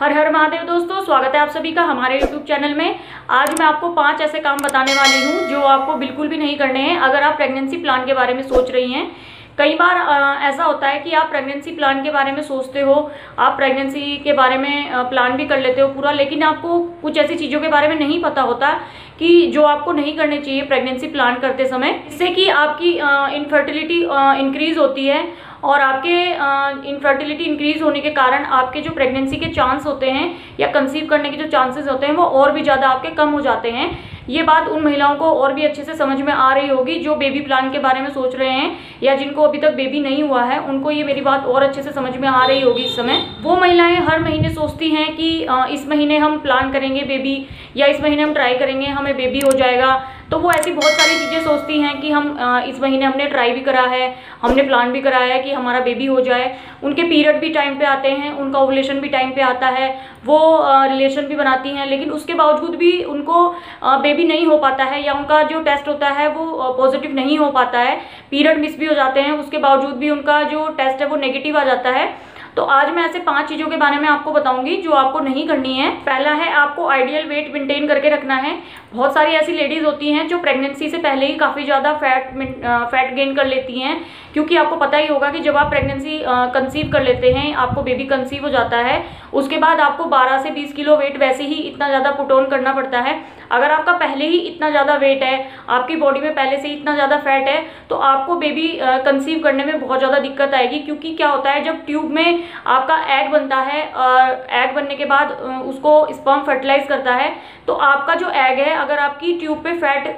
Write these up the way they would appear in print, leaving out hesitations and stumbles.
हर हर महादेव दोस्तों, स्वागत है आप सभी का हमारे YouTube चैनल में। आज मैं आपको 5 ऐसे काम बताने वाली हूँ जो आपको बिल्कुल भी नहीं करने हैं अगर आप प्रेगनेंसी प्लान के बारे में सोच रही हैं। कई बार ऐसा होता है कि आप प्रेगनेंसी प्लान के बारे में सोचते हो, आप प्रेगनेंसी के बारे में प्लान भी कर लेते हो पूरा, लेकिन आपको कुछ ऐसी चीज़ों के बारे में नहीं पता होता कि जो आपको नहीं करने चाहिए प्रेगनेंसी प्लान करते समय, जिससे कि आपकी इनफर्टिलिटी इंक्रीज होती है और आपके इनफर्टिलिटी इंक्रीज होने के कारण आपके जो प्रेगनेंसी के चांस होते हैं या कंसीव करने के जो चांसेस होते हैं वो और भी ज़्यादा आपके कम हो जाते हैं। ये बात उन महिलाओं को और भी अच्छे से समझ में आ रही होगी जो बेबी प्लान के बारे में सोच रहे हैं या जिनको अभी तक बेबी नहीं हुआ है, उनको ये मेरी बात और अच्छे से समझ में आ रही होगी। इस समय वो महिलाएं हर महीने सोचती हैं कि इस महीने हम प्लान करेंगे बेबी, या इस महीने हम ट्राई करेंगे हमें बेबी हो जाएगा। तो वो ऐसी बहुत सारी चीज़ें सोचती हैं कि हम इस महीने हमने ट्राई भी करा है, हमने प्लान भी करा है कि हमारा बेबी हो जाए। उनके पीरियड भी टाइम पे आते हैं, उनका ओवुलेशन भी टाइम पे आता है, वो रिलेशन भी बनाती हैं, लेकिन उसके बावजूद भी उनको बेबी नहीं हो पाता है या उनका जो टेस्ट होता है वो पॉजिटिव नहीं हो पाता है। पीरियड मिस भी हो जाते हैं, उसके बावजूद भी उनका जो टेस्ट है वो नेगेटिव आ जाता है। तो आज मैं ऐसे 5 चीज़ों के बारे में आपको बताऊंगी जो आपको नहीं करनी है। पहला है, आपको आइडियल वेट मेंटेन करके रखना है। बहुत सारी ऐसी लेडीज़ होती हैं जो प्रेगनेंसी से पहले ही काफ़ी ज़्यादा फैट गेन कर लेती हैं, क्योंकि आपको पता ही होगा कि जब आप प्रेगनेंसी कंसीव कर लेते हैं, आपको बेबी कंसीव हो जाता है, उसके बाद आपको 12 से 20 किलो वेट वैसे ही इतना ज़्यादा पुट ऑन करना पड़ता है। अगर आपका पहले ही इतना ज़्यादा वेट है, आपकी बॉडी में पहले से इतना ज़्यादा फैट है, तो आपको बेबी कंसीव करने में बहुत ज़्यादा दिक्कत आएगी। क्योंकि क्या होता है, जब ट्यूब में आपका एग बनता है और एग बनने के बाद उसको स्पर्म फर्टिलाइज करता है, तो आपका जो एग है, अगर आपकी ट्यूब पे फैट,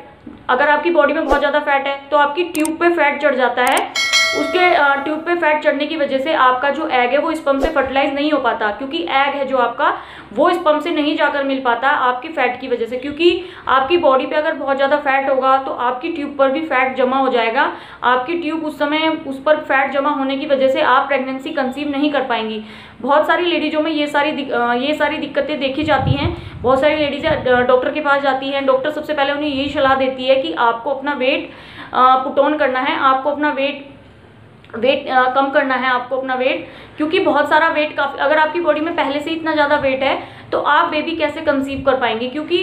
अगर आपकी बॉडी में बहुत ज़्यादा फैट है तो आपकी ट्यूब पे फैट चढ़ जाता है। उसके ट्यूब पे फैट चढ़ने की वजह से आपका जो एग है वो स्पर्म से फर्टिलाइज नहीं हो पाता, क्योंकि एग है जो आपका वो स्पर्म से नहीं जाकर मिल पाता आपकी फैट की वजह से। क्योंकि आपकी बॉडी पे अगर बहुत ज़्यादा फैट होगा तो आपकी ट्यूब पर भी फैट जमा हो जाएगा। आपकी ट्यूब उस समय उस पर फैट जमा होने की वजह से आप प्रेगनेंसी कंसीव नहीं कर पाएंगी। बहुत सारी लेडीज़ों में ये सारी दिक्कतें देखी जाती हैं। बहुत सारी लेडीज़ें डॉक्टर के पास जाती हैं, डॉक्टर सबसे पहले उन्हें यही सलाह देती है कि आपको अपना वेट पुट ऑन करना है, आपको अपना वेट कम करना है, आपको अपना वेट, क्योंकि बहुत सारा वेट काफ़ी, अगर आपकी बॉडी में पहले से इतना ज़्यादा वेट है तो आप बेबी कैसे कंसीव कर पाएंगे। क्योंकि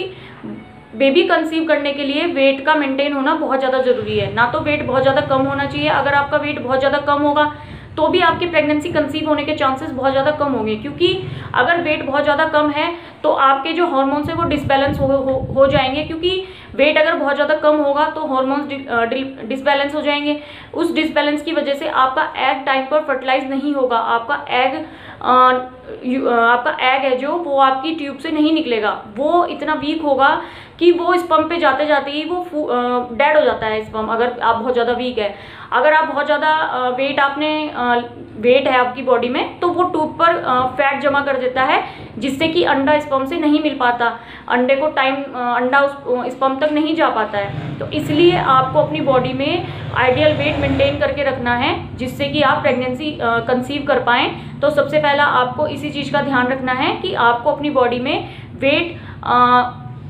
बेबी कंसीव करने के लिए वेट का मेंटेन होना बहुत ज़्यादा ज़रूरी है। ना तो वेट बहुत ज़्यादा कम होना चाहिए, अगर आपका वेट बहुत ज़्यादा कम होगा तो भी आपकी प्रेगनेंसी कंसीव होने के चांसेस बहुत ज़्यादा कम होंगे। क्योंकि अगर वेट बहुत ज़्यादा कम है तो आपके जो हार्मोन्स है वो डिसबैलेंस हो जाएंगे। क्योंकि वेट अगर बहुत ज़्यादा कम होगा तो हार्मोन्स डिसबैलेंस हो जाएंगे। उस डिसबैलेंस की वजह से आपका एग टाइम पर फर्टिलाइज नहीं होगा, आपका एग है जो वो आपकी ट्यूब से नहीं निकलेगा, वो इतना वीक होगा कि वो स्पर्म पे जाते जाते ही वो डेड हो जाता है स्पर्म, अगर आप बहुत ज़्यादा वीक है। अगर आप बहुत ज़्यादा वेट है आपकी बॉडी में तो वो ट्यूब पर फैट जमा कर देता है, जिससे कि अंडा स्पर्म से नहीं मिल पाता, अंडे को अंडा उस स्पर्म तक नहीं जा पाता है। तो इसलिए आपको अपनी बॉडी में आइडियल वेट मेंटेन करके रखना है, जिससे कि आप प्रेगनेंसी कंसीव कर पाएँ। तो सबसे पहला आपको इसी चीज़ का ध्यान रखना है कि आपको अपनी बॉडी में वेट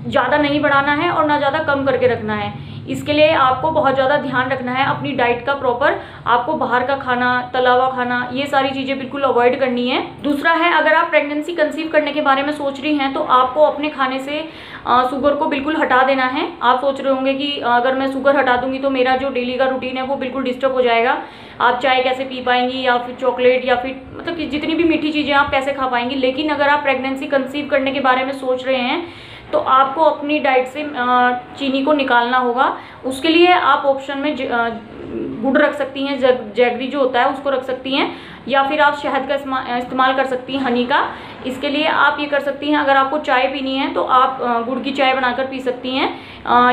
ज़्यादा नहीं बढ़ाना है और ना ज़्यादा कम करके रखना है। इसके लिए आपको बहुत ज़्यादा ध्यान रखना है अपनी डाइट का प्रॉपर। आपको बाहर का खाना, तला हुआ खाना, ये सारी चीज़ें बिल्कुल अवॉइड करनी है। दूसरा है, अगर आप प्रेगनेंसी कंसीव करने के बारे में सोच रही हैं तो आपको अपने खाने से शुगर को बिल्कुल हटा देना है। आप सोच रहे होंगे कि अगर मैं शुगर हटा दूंगी तो मेरा जो डेली का रूटीन है वो बिल्कुल डिस्टर्ब हो जाएगा। आप चाय कैसे पी पाएंगी, या फिर चॉकलेट, या फिर मतलब कि जितनी भी मीठी चीज़ें आप कैसे खा पाएंगी। लेकिन अगर आप प्रेगनेंसी कंसीव करने के बारे में सोच रहे हैं तो आपको अपनी डाइट से चीनी को निकालना होगा। उसके लिए आप ऑप्शन में गुड़ रख सकती हैं, जैगरी जो होता है उसको रख सकती हैं, या फिर आप शहद का इस्तेमाल कर सकती हैं, हनी का। इसके लिए आप ये कर सकती हैं, अगर आपको चाय पीनी है तो आप गुड़ की चाय बनाकर पी सकती हैं,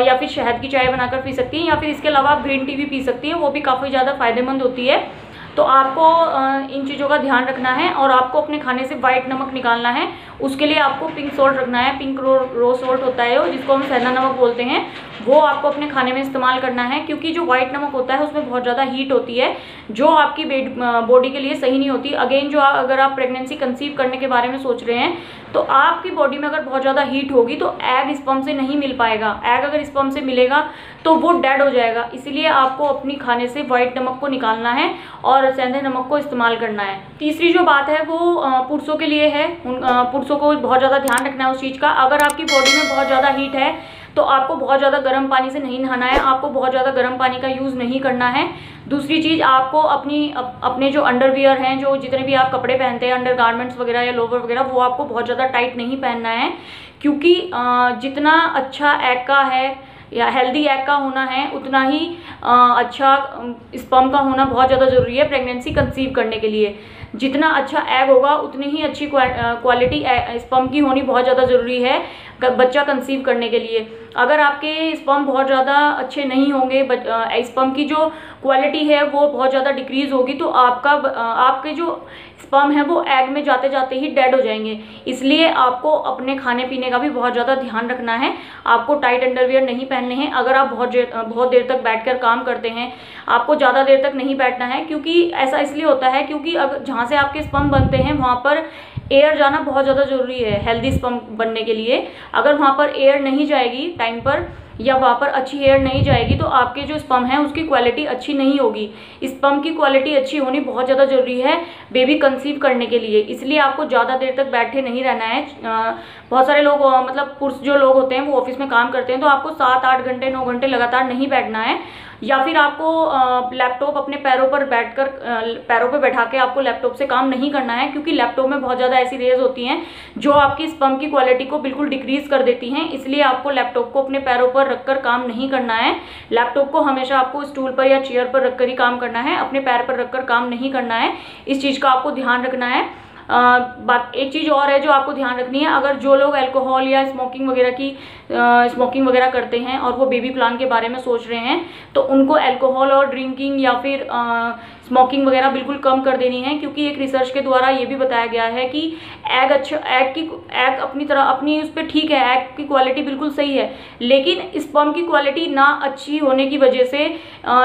या फिर शहद की चाय बनाकर पी सकती हैं, या फिर इसके अलावा आप ग्रीन टी भी पी सकती हैं, वो भी काफ़ी ज़्यादा फायदेमंद होती है। तो आपको इन चीज़ों का ध्यान रखना है और आपको अपने खाने से वाइट नमक निकालना है। उसके लिए आपको पिंक सॉल्ट रखना है, पिंक रो सॉल्ट होता है वो, जिसको हम सेंधा नमक बोलते हैं, वो आपको अपने खाने में इस्तेमाल करना है। क्योंकि जो वाइट नमक होता है उसमें बहुत ज़्यादा हीट होती है, जो आपकी बॉडी के लिए सही नहीं होती। अगेन जो अगर आप प्रेगनेंसी कंसीव करने के बारे में सोच रहे हैं तो आपकी बॉडी में अगर बहुत ज़्यादा हीट होगी तो एग स्पर्म से नहीं मिल पाएगा। एग अगर स्पर्म से मिलेगा तो वो डेड हो जाएगा। इसीलिए आपको अपनी खाने से वाइट नमक को निकालना है और सेंधे नमक को इस्तेमाल करना है। तीसरी जो बात है वो पुरुषों के लिए है। पुरुषों को बहुत ज़्यादा ध्यान रखना है उस चीज़ का। अगर आपकी बॉडी में बहुत ज़्यादा हीट है तो आपको बहुत ज़्यादा गर्म पानी से नहीं नहाना है, आपको बहुत ज़्यादा गर्म पानी का यूज़ नहीं करना है। दूसरी चीज़, आपको अपने जो अंडरवियर हैं, जो जितने भी आप कपड़े पहनते हैं, अंडर गारमेंट्स वगैरह या लोवर वगैरह, वो आपको बहुत ज़्यादा टाइट नहीं पहनना है, क्योंकि जितना अच्छा एग का है या हेल्दी एग का होना है उतना ही अच्छा स्पर्म का होना बहुत ज़्यादा ज़रूरी है प्रेगनेंसी कंसीव करने के लिए। जितना अच्छा एग होगा उतनी ही अच्छी क्वालिटी स्पर्म की होनी बहुत ज़्यादा ज़रूरी है बच्चा कंसीव करने के लिए। अगर आपके स्पर्म बहुत ज़्यादा अच्छे नहीं होंगे, स्पर्म की जो क्वालिटी है वो बहुत ज़्यादा डिक्रीज़ होगी, तो आपके जो स्पर्म है वो एग में जाते जाते ही डेड हो जाएंगे। इसलिए आपको अपने खाने पीने का भी बहुत ज़्यादा ध्यान रखना है। आपको टाइट अंडरवियर नहीं पहनने हैं। अगर आप बहुत देर तक बैठकर काम करते हैं, आपको ज़्यादा देर तक नहीं बैठना है, क्योंकि ऐसा इसलिए होता है क्योंकि अगर जहाँ से आपके स्पर्म बनते हैं वहाँ पर एयर जाना बहुत ज़्यादा ज़रूरी है हेल्दी स्पर्म बनने के लिए। अगर वहाँ पर एयर नहीं जाएगी टाइम पर या वहाँ पर अच्छी एयर नहीं जाएगी तो आपके जो स्पर्म है उसकी क्वालिटी अच्छी नहीं होगी। स्पर्म की क्वालिटी अच्छी होनी बहुत ज़्यादा ज़रूरी है बेबी कंसीव करने के लिए। इसलिए आपको ज़्यादा देर तक बैठे नहीं रहना है। बहुत सारे लोग मतलब पुरुष जो लोग होते हैं वो ऑफिस में काम करते हैं, तो आपको 7-8 घंटे 9 घंटे लगातार नहीं बैठना है, या फिर आपको लैपटॉप अपने पैरों पर बैठकर पैरों पर बैठा के आपको लैपटॉप से काम नहीं करना है, क्योंकि लैपटॉप में बहुत ज़्यादा ऐसी रेज होती हैं जो आपकी स्पर्म की क्वालिटी को बिल्कुल डिक्रीज कर देती हैं। इसलिए आपको लैपटॉप को अपने पैरों पर रखकर काम नहीं करना है। लैपटॉप को हमेशा आपको स्टूल पर या चेयर पर रखकर ही काम करना है, अपने पैर पर रखकर काम नहीं करना है। इस चीज़ का आपको ध्यान रखना है। एक चीज़ और है जो आपको ध्यान रखनी है, अगर जो लोग अल्कोहल या स्मोकिंग वगैरह करते हैं और वो बेबी प्लान के बारे में सोच रहे हैं, तो उनको अल्कोहल और ड्रिंकिंग या फिर स्मोकिंग वगैरह बिल्कुल कम कर देनी है। क्योंकि एक रिसर्च के द्वारा ये भी बताया गया है कि एग अपनी उस पर ठीक है, एग की क्वालिटी बिल्कुल सही है, लेकिन स्पर्म की क्वालिटी ना अच्छी होने की वजह से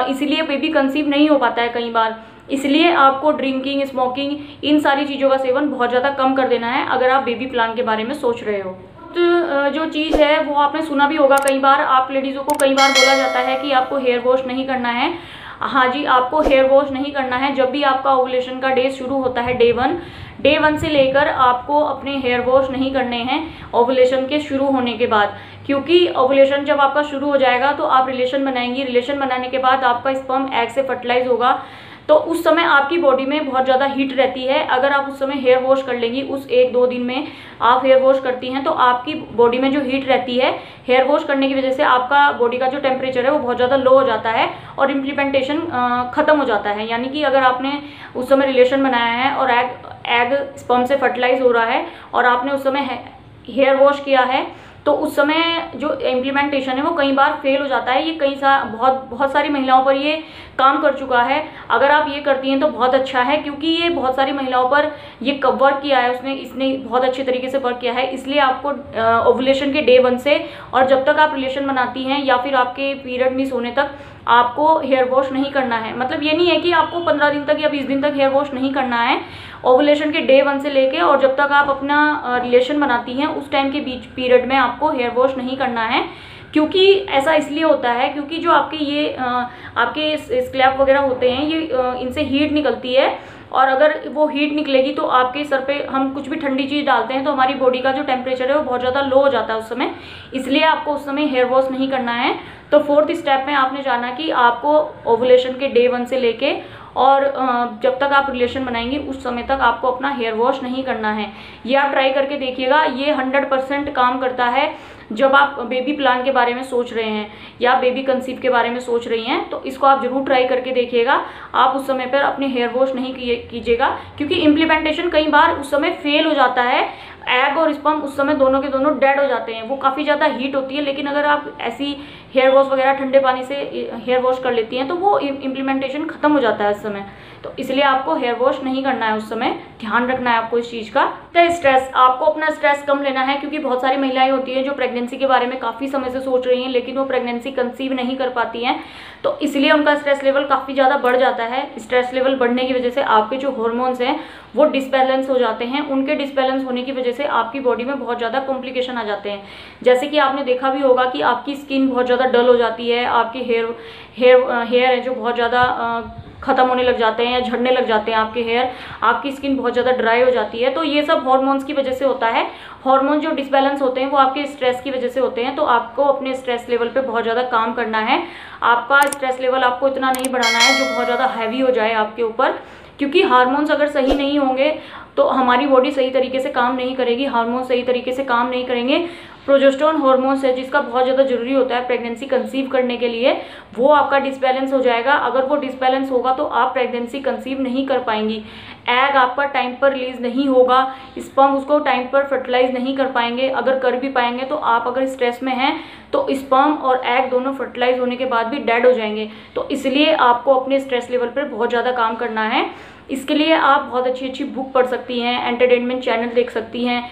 इसीलिए बेबी कंसीव नहीं हो पाता है कई बार। इसलिए आपको ड्रिंकिंग, स्मोकिंग, इन सारी चीज़ों का सेवन बहुत ज़्यादा कम कर देना है अगर आप बेबी प्लान के बारे में सोच रहे हो। तो जो चीज़ है वो आपने सुना भी होगा, कई बार आप लेडीज़ों को कई बार बोला जाता है कि आपको हेयर वॉश नहीं करना है। हाँ जी, आपको हेयर वॉश नहीं करना है। जब भी आपका ओवुलेशन का डे शुरू होता है, डे वन से लेकर आपको अपने हेयर वॉश नहीं करने हैं ओवुलेशन के शुरू होने के बाद, क्योंकि ओवुलेशन जब आपका शुरू हो जाएगा तो आप रिलेशन बनाएंगी। रिलेशन बनाने के बाद आपका स्पर्म एग से फर्टिलाइज होगा, तो उस समय आपकी बॉडी में बहुत ज़्यादा हीट रहती है। अगर आप उस समय हेयर वॉश कर लेंगी, उस 1-2 दिन में आप हेयर वॉश करती हैं, तो आपकी बॉडी में जो हीट रहती है हेयर वॉश करने की वजह से आपका बॉडी का जो टेम्परेचर है वो बहुत ज़्यादा लो हो जाता है और इम्प्लीमेंटेशन ख़त्म हो जाता है। यानी कि अगर आपने उस समय रिलेशन बनाया है और एग स्पर्म से फर्टिलाइज हो रहा है और आपने उस समय हेयर वॉश किया है, तो उस समय जो इम्प्लीमेंटेशन है वो कई बार फेल हो जाता है। ये बहुत सारी महिलाओं पर ये काम कर चुका है। अगर आप ये करती हैं तो बहुत अच्छा है, क्योंकि ये बहुत सारी महिलाओं पर ये वर्क किया है, इसने बहुत अच्छे तरीके से वर्क किया है। इसलिए आपको ओवुलेशन के डे 1 से और जब तक आप रिलेशन बनाती हैं या फिर आपके पीरियड मिस होने तक आपको हेयर वॉश नहीं करना है। मतलब ये नहीं है कि आपको 15 दिन तक या 20 दिन तक हेयर वॉश नहीं करना है। ओवुलेशन के डे 1 से लेके और जब तक आप अपना रिलेशन बनाती हैं उस टाइम के बीच पीरियड में आपको हेयर वॉश नहीं करना है। क्योंकि ऐसा इसलिए होता है क्योंकि जो आपके स्कैल्प वगैरह होते हैं ये इनसे हीट निकलती है, और अगर वो हीट निकलेगी तो आपके सर पे हम कुछ भी ठंडी चीज़ डालते हैं तो हमारी बॉडी का जो टेम्परेचर है वो बहुत ज़्यादा लो हो जाता है उस समय। इसलिए आपको उस समय हेयर वॉश नहीं करना है। तो 4th स्टेप में आपने जाना कि आपको ओवुलेशन के डे 1 से लेके और जब तक आप रिलेशन बनाएंगे उस समय तक आपको अपना हेयर वॉश नहीं करना है। ये आप ट्राई करके देखिएगा, ये 100% काम करता है। जब आप बेबी प्लान के बारे में सोच रहे हैं या बेबी कंसीव के बारे में सोच रही हैं तो इसको आप जरूर ट्राई करके देखिएगा। आप उस समय पर अपने हेयर वॉश नहीं कीजिएगा, क्योंकि इम्प्लीमेंटेशन कई बार उस समय फेल हो जाता है। एग और स्पर्म उस समय दोनों के दोनों डेड हो जाते हैं, वो काफ़ी ज़्यादा हीट होती है। लेकिन अगर आप ऐसी हेयर वॉश वगैरह ठंडे पानी से हेयर वॉश कर लेती हैं तो वो इम्प्लीमेंटेशन ख़त्म हो जाता है उस समय। तो इसलिए आपको हेयर वॉश नहीं करना है उस समय। ध्यान रखना है आपको इस चीज़ का। तो स्ट्रेस, आपको अपना स्ट्रेस कम लेना है, क्योंकि बहुत सारी महिलाएं होती हैं जो प्रेगनेंसी के बारे में काफ़ी समय से सोच रही हैं लेकिन वो प्रेगनेंसी कंसीव नहीं कर पाती हैं, तो इसलिए उनका स्ट्रेस लेवल काफ़ी ज़्यादा बढ़ जाता है। स्ट्रेस लेवल बढ़ने की वजह से आपके जो हार्मोन्स हैं वो डिसबैलेंस हो जाते हैं। उनके डिसबैलेंस होने की वजह से आपकी बॉडी में बहुत ज़्यादा कॉम्प्लिकेशन आ जाते हैं। जैसे कि आपने देखा भी होगा कि आपकी स्किन बहुत ज़्यादा डल हो जाती है, आपके हेयर है जो बहुत ज़्यादा ख़त्म होने लग जाते हैं या झड़ने लग जाते हैं आपके हेयर, आपकी स्किन बहुत ज़्यादा ड्राई हो जाती है। तो ये सब हार्मोन्स की वजह से होता है। हार्मोन जो डिसबैलेंस होते हैं वो आपके स्ट्रेस की वजह से होते हैं। तो आपको अपने स्ट्रेस लेवल पे बहुत ज़्यादा काम करना है। आपका स्ट्रेस लेवल आपको इतना नहीं बढ़ाना है जो बहुत ज़्यादा हैवी हो जाए आपके ऊपर, क्योंकि हार्मोन्स अगर सही नहीं होंगे तो हमारी बॉडी सही तरीके से काम नहीं करेगी, हार्मोन सही तरीके से काम नहीं करेंगे। प्रोजेस्टेरोन हार्मोन्स है जिसका बहुत ज़्यादा जरूरी होता है प्रेगनेंसी कंसीव करने के लिए, वो आपका डिसबैलेंस हो जाएगा। अगर वो डिसबैलेंस होगा तो आप प्रेगनेंसी कंसीव नहीं कर पाएंगी। एग आपका टाइम पर रिलीज नहीं होगा, स्पर्म उसको टाइम पर फर्टिलाइज नहीं कर पाएंगे। अगर कर भी पाएंगे तो आप अगर स्ट्रेस में हैं तो स्पर्म और एग दोनों फर्टिलाइज होने के बाद भी डेड हो जाएंगे। तो इसलिए आपको अपने स्ट्रेस लेवल पर बहुत ज़्यादा काम करना है। इसके लिए आप बहुत अच्छी अच्छी बुक पढ़ सकती हैं, एंटरटेनमेंट चैनल देख सकती हैं।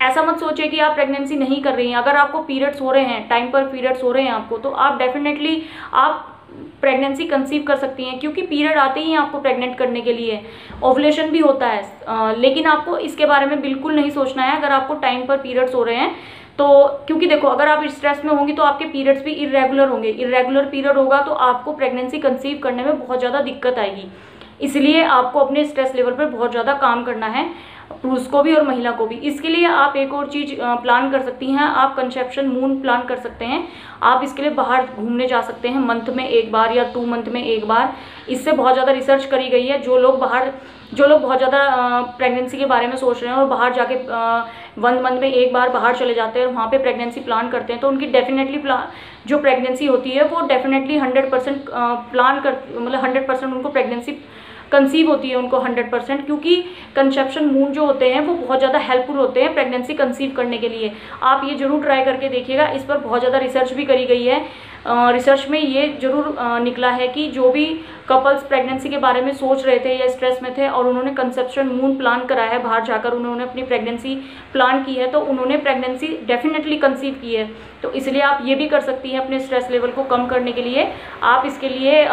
ऐसा मत सोचिए कि आप प्रेगनेंसी नहीं कर रही हैं। अगर आपको पीरियड्स हो रहे हैं, टाइम पर पीरियड्स हो रहे हैं आपको, तो आप डेफिनेटली आप प्रेगनेंसी कंसीव कर सकती हैं, क्योंकि पीरियड आते ही आपको प्रेग्नेंट करने के लिए ओवुलेशन भी होता है। लेकिन आपको इसके बारे में बिल्कुल नहीं सोचना है अगर आपको टाइम पर पीरियड्स हो रहे हैं तो, क्योंकि देखो अगर आप स्ट्रेस में होंगी तो आपके पीरियड्स भी इरेगुलर होंगे। इरेगुलर पीरियड होगा तो आपको प्रेगनेंसी कंसीव करने में बहुत ज़्यादा दिक्कत आएगी। इसलिए आपको अपने स्ट्रेस लेवल पर बहुत ज़्यादा काम करना है, पुरुष को भी और महिला को भी। इसके लिए आप एक और चीज़ प्लान कर सकती हैं, आप कंसेप्शन मून प्लान कर सकते हैं। आप इसके लिए बाहर घूमने जा सकते हैं मंथ में एक बार या 2 मंथ में एक बार। इससे बहुत ज़्यादा रिसर्च करी गई है। जो लोग बहुत ज़्यादा प्रेगनेंसी के बारे में सोच रहे हैं और बाहर जाके 1 मंथ में एक बार बाहर चले जाते हैं और वहाँ पे प्रेगनेंसी प्लान करते हैं, तो उनकी डेफिनेटली जो प्रेगनेंसी होती है वो डेफिनेटली 100% प्लान कर, मतलब 100% उनको प्रेगनेंसी कंसीव होती है उनको 100%, क्योंकि कंसेप्शन मून जो होते हैं वो बहुत ज़्यादा हेल्पफुल होते हैं प्रेगनेंसी कंसीव करने के लिए। आप ये जरूर ट्राई करके देखिएगा। इस पर बहुत ज़्यादा रिसर्च भी करी गई है। रिसर्च में ये जरूर निकला है कि जो भी कपल्स प्रेगनेंसी के बारे में सोच रहे थे या स्ट्रेस में थे और उन्होंने कंसेप्शन मून प्लान कराया है, बाहर जाकर उन्होंने अपनी प्रेगनेंसी प्लान की है, तो उन्होंने प्रेगनेंसी डेफिनेटली कंसीव की है। तो इसलिए आप ये भी कर सकती हैं अपने स्ट्रेस लेवल को कम करने के लिए। आप इसके लिए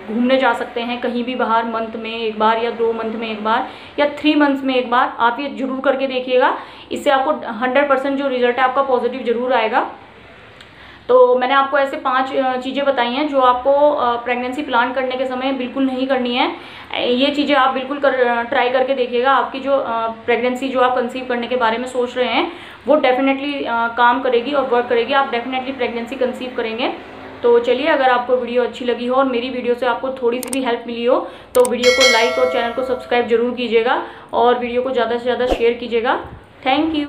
घूमने जा सकते हैं कहीं भी बाहर मंथ में एक बार या 2 मंथ में एक बार या 3 मंथ्स में एक बार। आप ये जरूर करके देखिएगा। इससे आपको 100% जो रिजल्ट है आपका पॉजिटिव जरूर आएगा। तो मैंने आपको ऐसे 5 चीज़ें बताई हैं जो आपको प्रेगनेंसी प्लान करने के समय बिल्कुल नहीं करनी है। ये चीज़ें आप बिल्कुल ट्राई करके देखिएगा। आपकी जो प्रेगनेंसी जो आप कंसीव करने के बारे में सोच रहे हैं वो डेफिनेटली काम करेगी और वर्क करेगी। आप डेफिनेटली प्रेगनेंसी कंसीव करेंगे। तो चलिए, अगर आपको वीडियो अच्छी लगी हो और मेरी वीडियो से आपको थोड़ी सी भी हेल्प मिली हो तो वीडियो को लाइक और चैनल को सब्सक्राइब जरूर कीजिएगा और वीडियो को ज़्यादा से ज़्यादा शेयर कीजिएगा। Thank you.